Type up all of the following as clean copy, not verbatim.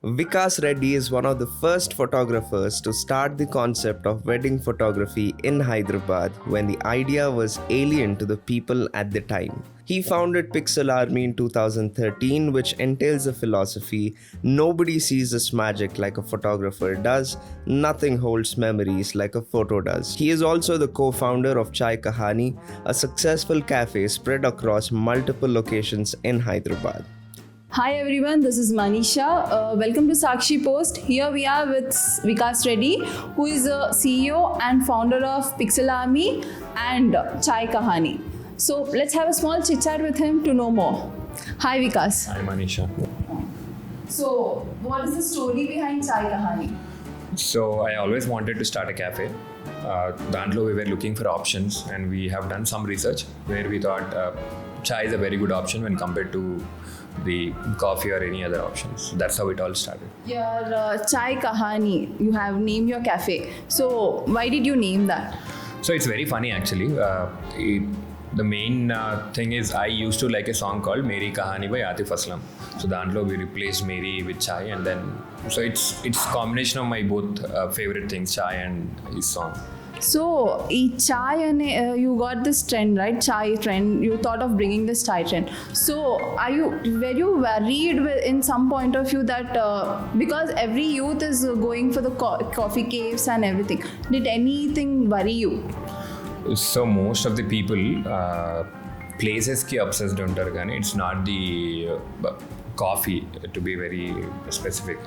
Vikas Reddy is one of the first photographers to start the concept of wedding photography in Hyderabad when the idea was alien to the people at the time. He founded Pixel Army in 2013, which entails a philosophy: nobody sees this magic like a photographer does, nothing holds memories like a photo does. He is also the co-founder of ChaiKahani, a successful cafe spread across multiple locations in Hyderabad. Hi everyone, this is Manisha. Welcome to Sakshi Post. Here we are with Vikas Reddy, who is the CEO and founder of Pixel Army and ChaiKahani. So let's have a small chit chat with him to know more. Hi Vikas. Hi Manisha. So what is the story behind ChaiKahani? So I always wanted to start a cafe. Dandlo we were looking for options and we have done some research where we thought chai is a very good option when compared to the coffee or any other options. That's how it all started. Your ChaiKahani, you have named your cafe. So why did you name that? So it's very funny actually. The main thing is I used to like a song called Meri Kahani by Atif Aslam. So Dandlo we replaced Meri with chai, and then so it's combination of my both favorite things, chai and his song. So, chai and you got this trend, right? Chai trend. You thought of bringing this chai trend. So, were you worried in some point of view that because every youth is going for the coffee caves and everything, did anything worry you? So most of the people places ki obsessed untaru gaani it's not the coffee, to be very specific.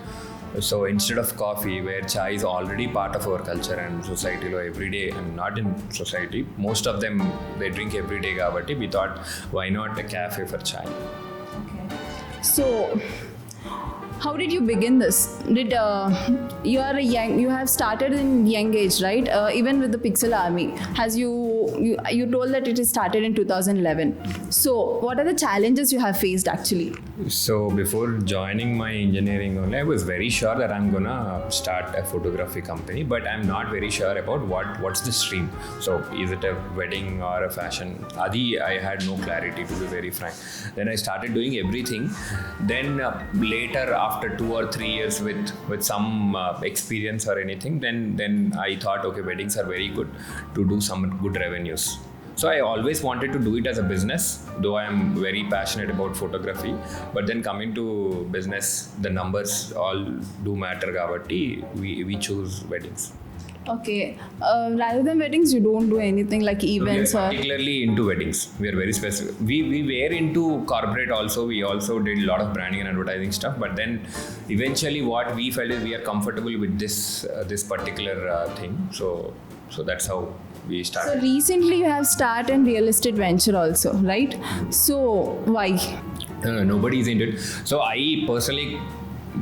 So instead of coffee, where chai is already part of our culture and society every day, and not in society, most of them they drink every day kabatti we thought why not a cafe for chai. Okay. So how did you begin this? Did you have started in young age, right? Even with the Pixel Army, you told that it is started in 2011. So what are the challenges you have faced actually? So before joining my engineering only, I was very sure that I'm gonna start a photography company, but I'm not very sure about what's the stream. So is it a wedding or a fashion? Adi, I had no clarity, to be very frank. Then I started doing everything. Then later, after 2 or 3 years with some experience or anything, then I thought, okay, weddings are very good to do some good revenues. So I always wanted to do it as a business, though I am very passionate about photography. But then coming to business, the numbers all do matter. Kabatti, we choose weddings. Okay. Rather than weddings, you don't do anything like events we are or... particularly into weddings. We are very specific. We were into corporate also. We also did a lot of branding and advertising stuff. But then eventually what we felt is we are comfortable with this particular thing. So that's how we started. So recently you have started in real estate venture also, right? So why? Nobody is into it. So I personally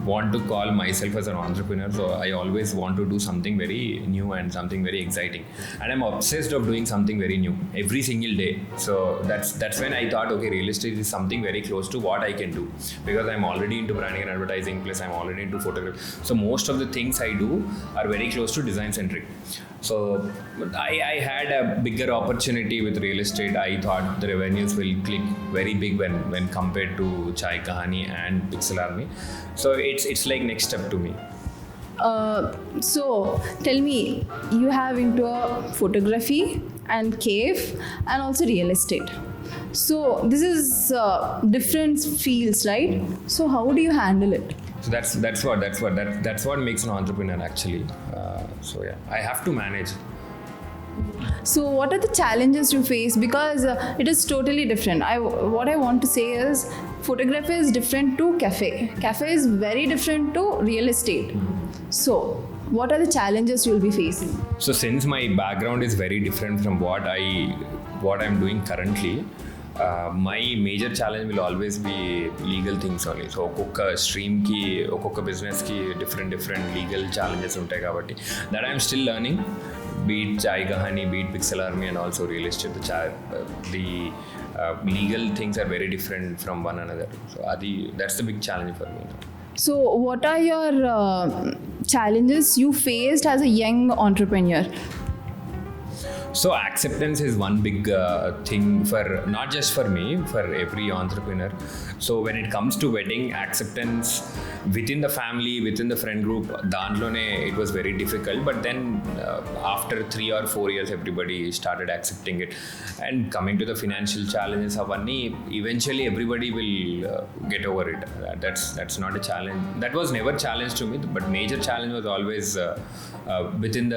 want to call myself as an entrepreneur, so I always want to do something very new and something very exciting, and I'm obsessed of doing something very new every single day. So that's when I thought, okay, real estate is something very close to what I can do, because I'm already into branding and advertising, plus I'm already into photography. So most of the things I do are very close to design centric. So I had a bigger opportunity with real estate. I thought the revenues will click very big when compared to ChaiKahani and Pixel Army. So it's like next step to me. So tell me, you have into a photography and cave and also real estate. So this is different fields, right? So how do you handle it? So that's what makes an entrepreneur actually. So yeah, I have to manage. So what are the challenges you face? Because it is totally different. What I want to say is photography is different to cafe. Cafe is very different to real estate. So what are the challenges you'll be facing? So since my background is very different from what I'm doing currently, my major challenge will always be legal things only. So ocokka stream ki, ocokka business ki different legal challenges untai kabatti that I'm still learning. Be it ChaiKahani, be it Pixel Army, and also real estate. The legal things are very different from one another. So that's the big challenge for me. So what are your challenges you faced as a young entrepreneur? So acceptance is one big thing for not just for me, for every entrepreneur. So when it comes to wedding, acceptance within the family, within the friend group, dantlone it was very difficult. But then after 3 or 4 years, everybody started accepting it. And coming to the financial challenges, avanni eventually everybody will get over it. That's not a challenge. That was never challenge to me. But major challenge was always within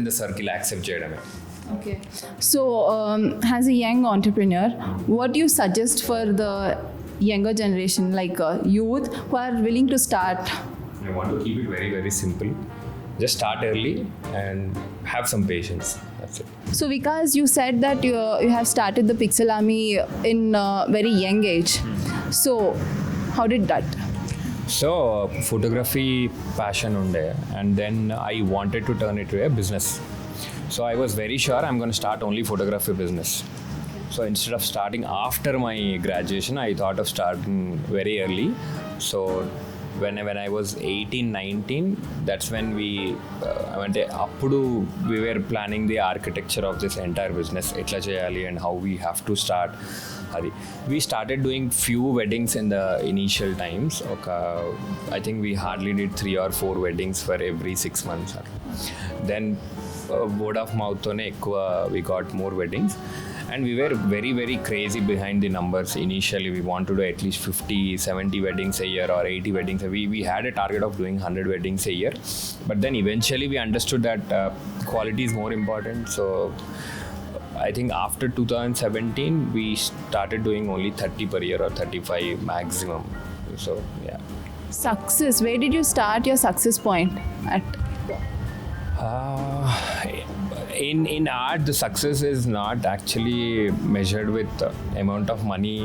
the circle accept cheyadame. Okay. So, as a young entrepreneur, what do you suggest for the younger generation, like youth who are willing to start? I want to keep it very, very simple. Just start early and have some patience. That's it. So, Vikas, you said that you have started the Pixel Army in a very young age. So, how did that? So, photography passion unde, and then I wanted to turn it to a business. So I was very sure I'm going to start only photography business. So instead of starting after my graduation, I thought of starting very early. So when I was 18, 19, that's when we were planning the architecture of this entire business, etla cheyali and how we have to start. We started doing few weddings in the initial times. I think we hardly did 3 or 4 weddings for every 6 months. Then word of mouth tone ekkuva we got more weddings, and we were very, very crazy behind the numbers. Initially we wanted to do at least 50-70 weddings a year or 80 weddings. We had a target of doing 100 weddings a year, but then eventually we understood that quality is more important. So I think after 2017 we started doing only 30 per year or 35 maximum. So yeah. Success. Where did you start your success point at? In art, the success is not actually measured with the amount of money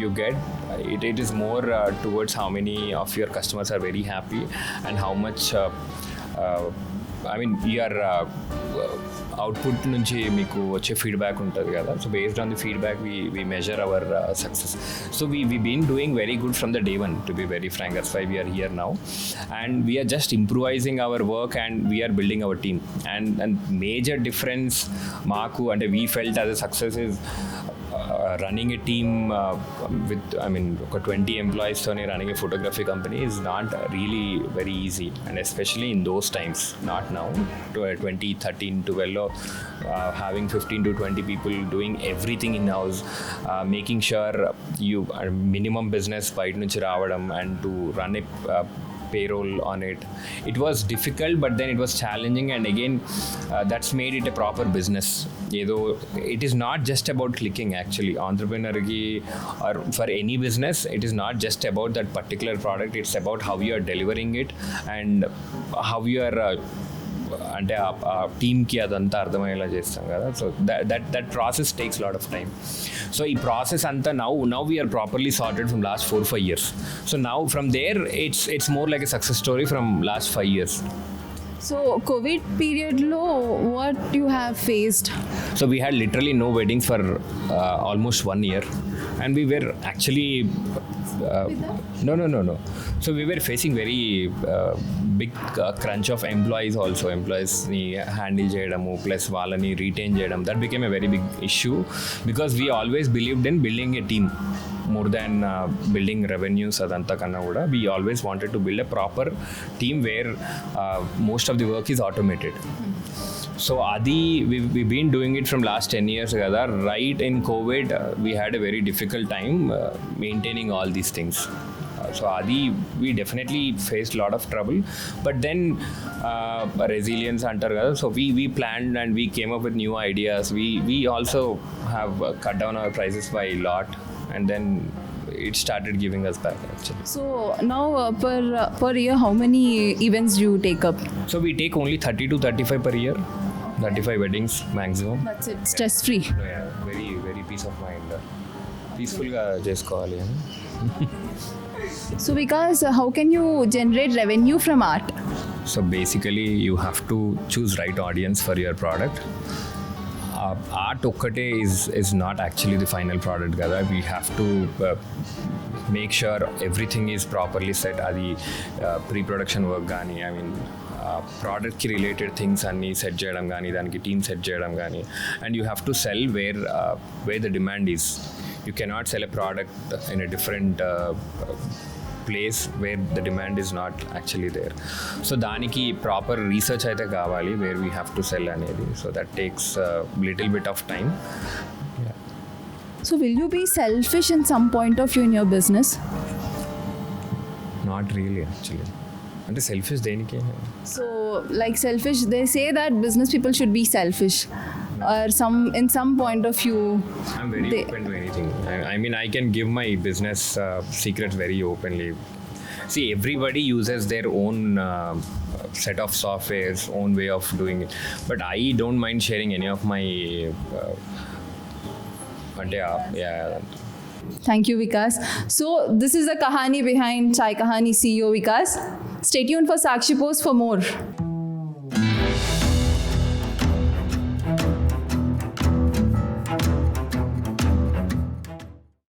you get. It is more towards how many of your customers are very happy and how much your output నుంచి మీకు వచ్చే feedback ఉంటుంది కదా. So based on the feedback we measure our success. So we've been doing very good from the day one, to be very frank. That's why we are here now, and we are just improvising our work and we are building our team. And major difference maaku and we felt as a success is running a team with 20 employees running a photography company is not really very easy, and especially in those times, not now. 2013 12 having 15 to 20 people doing everything in house, making sure you minimum business bite nunchi raavadam and to run a payroll on it. It was difficult, but then it was challenging, and again that's made it a proper business. It is not just about clicking. Actually, entrepreneur or for any business, it is not just about that particular product. It's about how you are delivering it and how you are అంటే ఆ టీమ్కి అదంతా అర్థమయ్యేలా చేస్తాం కదా. So that process takes lot of time. So ఈ process అంతా now we are properly sorted from last 4-5 years. So now from there it's more like a success story from last 5 years. So COVID period lo what you have faced? So we had literally no weddings for almost 1 year, and we were actually no. So we were facing very big crunch of employees also. Employees ni handle cheyadamu plus వాళ్ళని retain cheyadam, that became a very big issue because we always believed in building a team more than building revenues adanta kanna kuda. We always wanted to build a proper team where most of the work is automated. So we've been doing it from last 10 years kada. Right in COVID we had a very difficult time maintaining all these things. So we definitely faced a lot of trouble, but then resilience antar kada. So we planned and we came up with new ideas. We also have cut down our prices by a lot, and then it started giving us back actually. So now per year how many events do you take up? So we take only 30 to 35 per year. 35 weddings maximum. That's it, stress free. Yeah, very, very peace of mind. Peaceful ga chesukovali. So Vikas, how can you generate revenue from art? So basically you have to choose right audience for your product. Art okkate is not actually the final product kada. We have to make sure everything is properly set. Adi pre-production work gaani, ప్రోడక్ట్కి related things అన్నీ set చేయడం కానీ దానికి team set చేయడం కానీ and you have to sell where the demand is you cannot sell a product in a different place where the demand is not actually there so దానికి proper research అయితే కావాలి where we have to sell అనేది so that takes little bit of time. So will you be selfish in some point of view in your business? Not really actually. అంటే selfish దేనికి? So like selfish, they say that business people should be selfish or in some point of view. I'm very open to anything. I mean I can give my business secrets very openly. See, everybody uses their own set of softwares, own way of doing it. But I don't mind sharing any of my yeah. Thank you, Vikas. So this is the Kahani behind ChaiKahani CEO Vikas. Stay tuned for Sakshi Post for more.